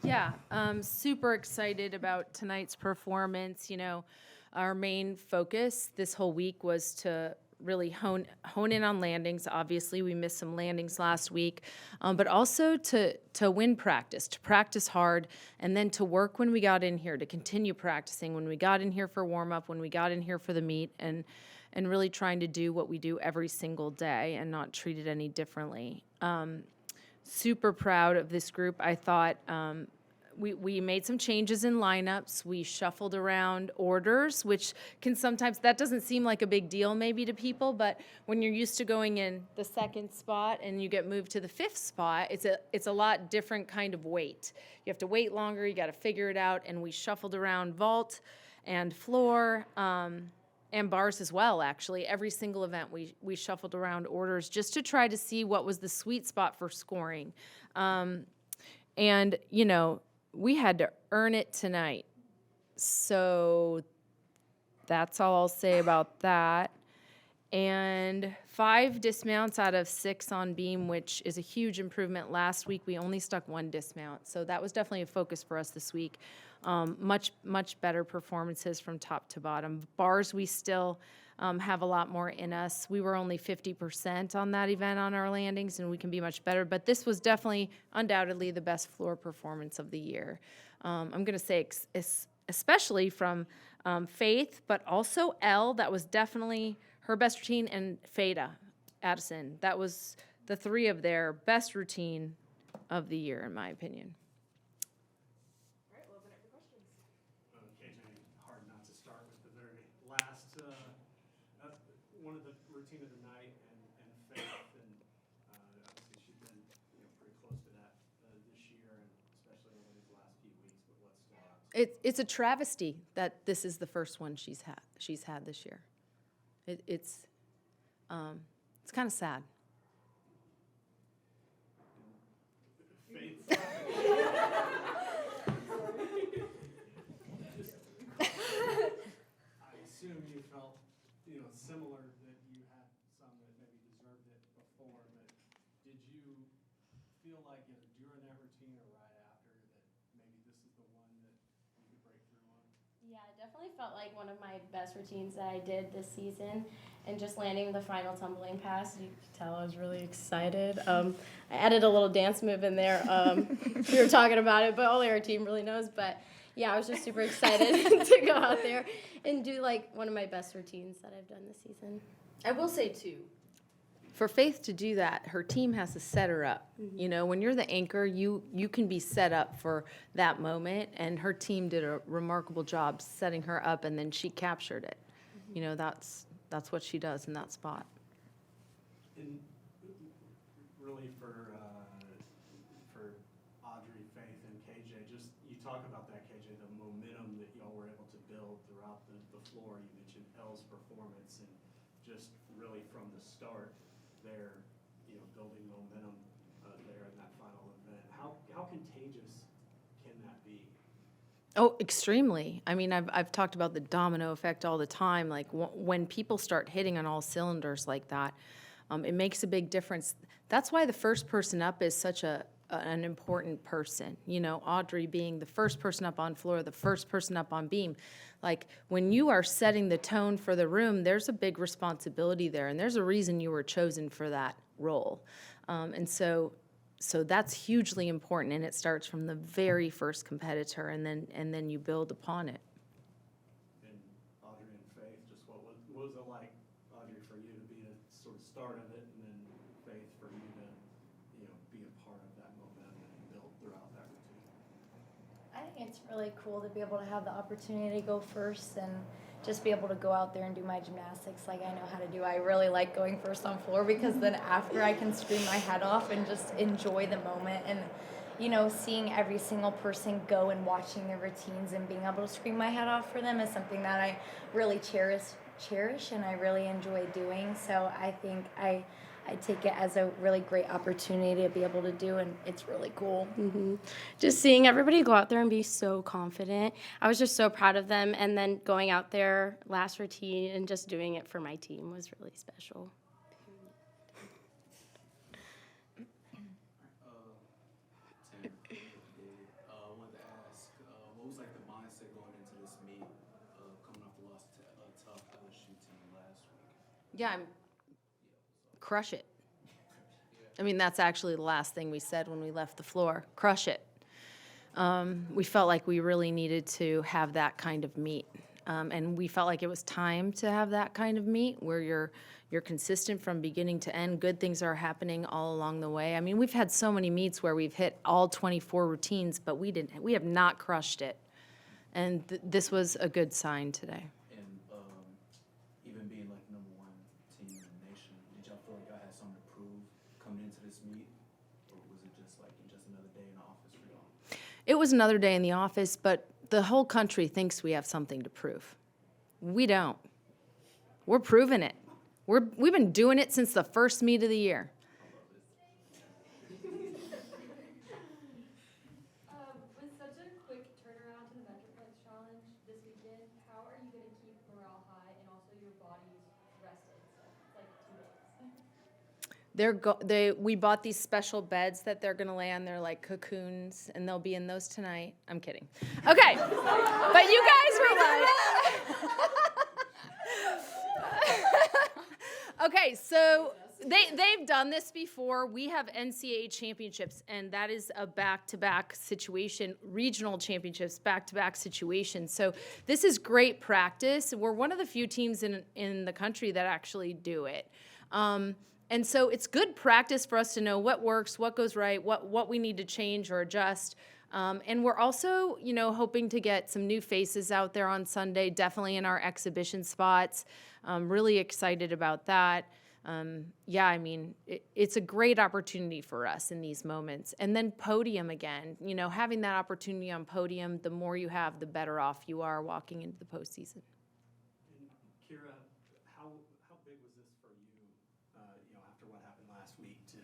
Yeah, super excited about tonight's performance. You know, our main focus this whole week was to really hone in on landings. Obviously, we missed some landings last week, but also to win practice, to practice hard, and then to work when we got in here, to continue practicing when we got in here for warm up, when we got in here for the meet, and really trying to do what we do every single day and not treat it any differently. Super proud of this group. I thought we made some changes in lineups. We shuffled around orders, which can sometimes, that doesn't seem like a big deal maybe to people, but when you're used to going in the second spot and you get moved to the fifth spot, it's a lot different kind of wait. You have to wait longer, you got to figure it out, and we shuffled around vault and floor. And bars as well, actually. Every single event, we shuffled around orders just to try to see what was the sweet spot for scoring. And, you know, we had to earn it tonight. So that's all I'll say about that. And 5 dismounts out of 6 on beam, which is a huge improvement. Last week, we only stuck 1 dismount. So that was definitely a focus for us this week. Much better performances from top to bottom. Bars, we still have a lot more in us. We were only 50% on that event on our landings, and we can be much better. But this was definitely, undoubtedly, the best floor performance of the year. I'm going to say especially from Faith, but also Elle, that was definitely her best routine, and Fada Addison. That was the 3 of their best routine of the year, in my opinion. KJ, hard not to start with the very last, one of the routine of the night, and Faith, and obviously she's been pretty close to that this year, and especially over these last few weeks. But what stood out? It's a travesty that this is the first one she's had this year. It's kind of sad. Faith. I assume you felt, similar, that you had some that maybe deserved it before, but did you feel like either during that routine or right after that maybe this is the one that you could break through on? Yeah, it definitely felt like one of my best routines that I did this season. And just landing the final tumbling pass, you could tell I was really excited. I added a little dance move in there. We were talking about it, but only our team really knows. But yeah, I was just super excited to go out there and do like one of my best routines that I've done this season. I will say too, For Faith to do that, her team has to set her up. Mm-hmm. You know, when you're the anchor, you can be set up for that moment, and her team did a remarkable job setting her up, and then she captured it. Mm-hmm. You know, that's what she does in that spot. And really for Audrey, Faith, and KJ, just you talk about that, KJ, the momentum that y'all were able to build throughout the floor. You mentioned Elle's performance, and just really from the start there, building momentum there in that final event. How contagious can that be? Oh, extremely. I mean, I've talked about the domino effect all the time. Like when people start hitting on all cylinders like that, it makes a big difference. That's why the first person up is such an important person. You know, Audrey being the first person up on floor, the first person up on beam. Like when you are setting the tone for the room, there's a big responsibility there, and there's a reason you were chosen for that role. And so that's hugely important, and it starts from the very first competitor, and then you build upon it. And Audrey and Faith, just what was it like, Audrey, for you to be a sort of start of it, and then Faith for you to be a part of that momentum that you built throughout that routine? I think it's really cool to be able to have the opportunity to go first and just be able to go out there and do my gymnastics like I know how to do. I really like going first on floor because then after I can scream my head off and just enjoy the moment, and seeing every single person go and watching their routines and being able to scream my head off for them is something that I really cherish and I really enjoy doing. So I think I take it as a really great opportunity to be able to do, and it's really cool. Mm-hmm. Just seeing everybody go out there and be so confident. I was just so proud of them, and then going out there last routine and just doing it for my team was really special. Yeah, crush it. I mean, that's actually the last thing we said when we left the floor. Crush it. We felt like we really needed to have that kind of meet. And we felt like it was time to have that kind of meet where you're consistent from beginning to end. Good things are happening all along the way. I mean, we've had so many meets where we've hit all 24 routines, but we have not crushed it. And this was a good sign today. And even being like number one team in the nation, did y'all feel like y'all had something to prove coming into this meet? Or was it just like just another day in the office for y'all? It was another day in the office, but the whole country thinks we have something to prove. We don't. We're proving it. We've been doing it since the first meet of the year. With such a quick turnaround to the Metric Challenge this weekend, how are you going to keep morale high and also your bodies rested? So it's like 2 days. We bought these special beds that they're gonna lay on. They're like cocoons, and they'll be in those tonight. I'm kidding. Okay, but you guys relax. Okay, so they've done this before. We have NCAA championships, and that is a back-to-back situation, regional championships, back-to-back situation. So this is great practice. We're one of the few teams in the country that actually do it. And so it's good practice for us to know what works, what goes right, what we need to change or adjust. And we're also, hoping to get some new faces out there on Sunday, definitely in our exhibition spots. Really excited about that. It's a great opportunity for us in these moments. And then podium again, having that opportunity on podium, the more you have, the better off you are walking into the postseason. And Keira, how big was this for you, after what happened last week to,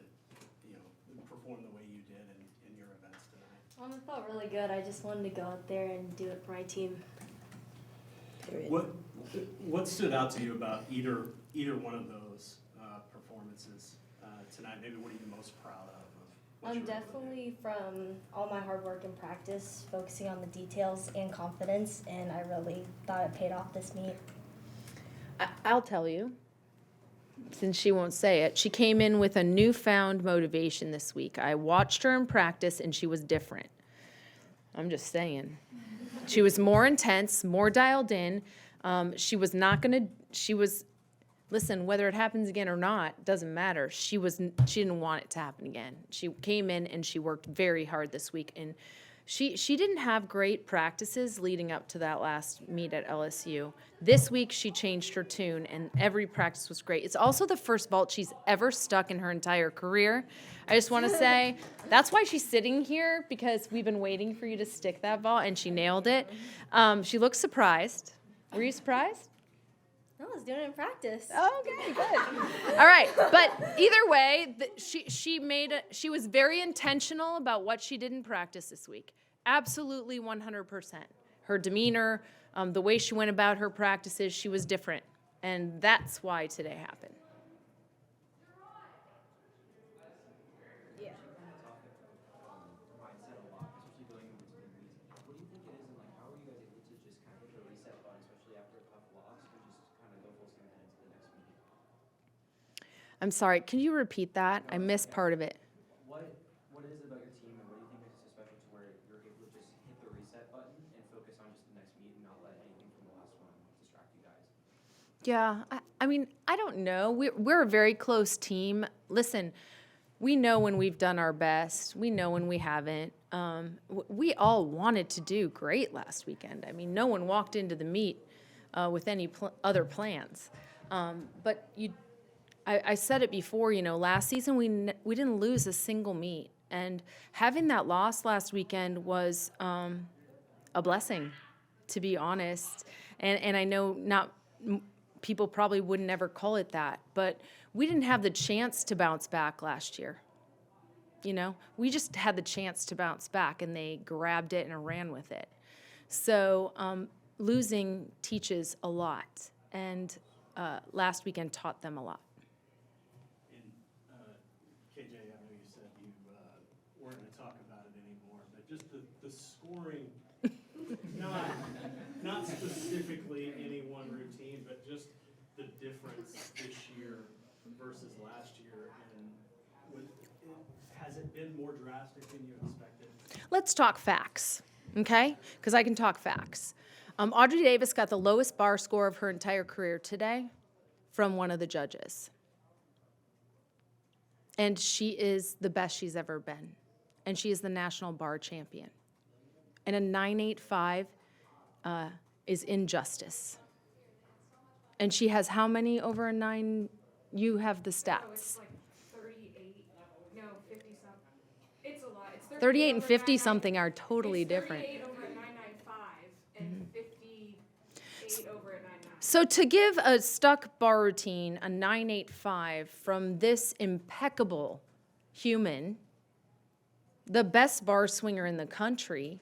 perform the way you did in your events tonight? It felt really good. I just wanted to go out there and do it for my team. Period. What stood out to you about either one of those performances tonight? Maybe what are you most proud of what you were able to do? Definitely from all my hard work and practice, focusing on the details and confidence, and I really thought it paid off this meet. I'll tell you, since she won't say it. She came in with a newfound motivation this week. I watched her in practice, and she was different. I'm just saying. She was more intense, more dialed in. Listen, whether it happens again or not, doesn't matter. She didn't want it to happen again. She came in and she worked very hard this week. And she didn't have great practices leading up to that last meet at LSU. This week she changed her tune and every practice was great. It's also the first vault she's ever stuck in her entire career. I just want to say that's why she's sitting here, because we've been waiting for you to stick that vault and she nailed it. She looks surprised. Were you surprised? No, I was doing it in practice. Oh, okay, good. All right, but either way, she was very intentional about what she did in practice this week. Absolutely 100%. Her demeanor, the way she went about her practices, she was different. And that's why today happened. Yeah. Mindset a lot, especially going in between meets. What do you think it is, and like how are you guys able to just kind of hit the reset button, especially after a tough loss, and just kind of go full steam ahead into the next meeting? I'm sorry, can you repeat that? I missed part of it. What is it about your team, and what do you think is so special to where you're able to just hit the reset button and focus on just the next meet and not let anything from the last one distract you guys? Yeah, I don't know. We're a very close team. Listen, we know when we've done our best. We know when we haven't. We all wanted to do great last weekend. I mean, no one walked into the meet with any other plans. But I said it before, last season we didn't lose a single meet. And having that loss last weekend was a blessing, to be honest. And I know people probably wouldn't ever call it that, but we didn't have the chance to bounce back last year. We just had the chance to bounce back, and they grabbed it and ran with it. So losing teaches a lot, and last weekend taught them a lot. And KJ, I know you said you weren't going to talk about it anymore, but just the scoring, not specifically any one routine, but just the difference this been more drastic than you expected? Let's talk facts, okay? Because I can talk facts. Audrey Davis got the lowest bar score of her entire career today from one of the judges. And she is the best she's ever been. And she is the national bar champion. And a 985 is injustice. And she has how many over a 9? You have the Oh, it's stats. like 38, no, 50 something. It's a lot. It's 38 and over 50 99 something are totally it's different. 38 over a 995 and 58 over a 99. So to give a stuck bar routine a 985 from this impeccable human, the best bar swinger in the country,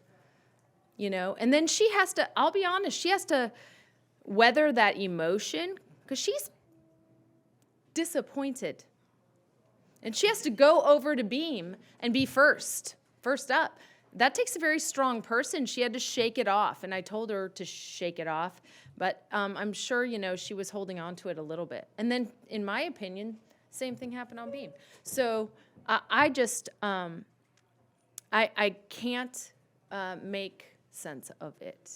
you know, and then she has to, I'll be honest, she has to weather that emotion because she's disappointed. And she has to go over to beam and be first up. That takes a very strong person. She had to shake it off, and I told her to shake it off, but I'm sure, you know, she was holding on to it a little bit. And then, in my opinion, same thing happened on beam. So I just, I can't make sense of it.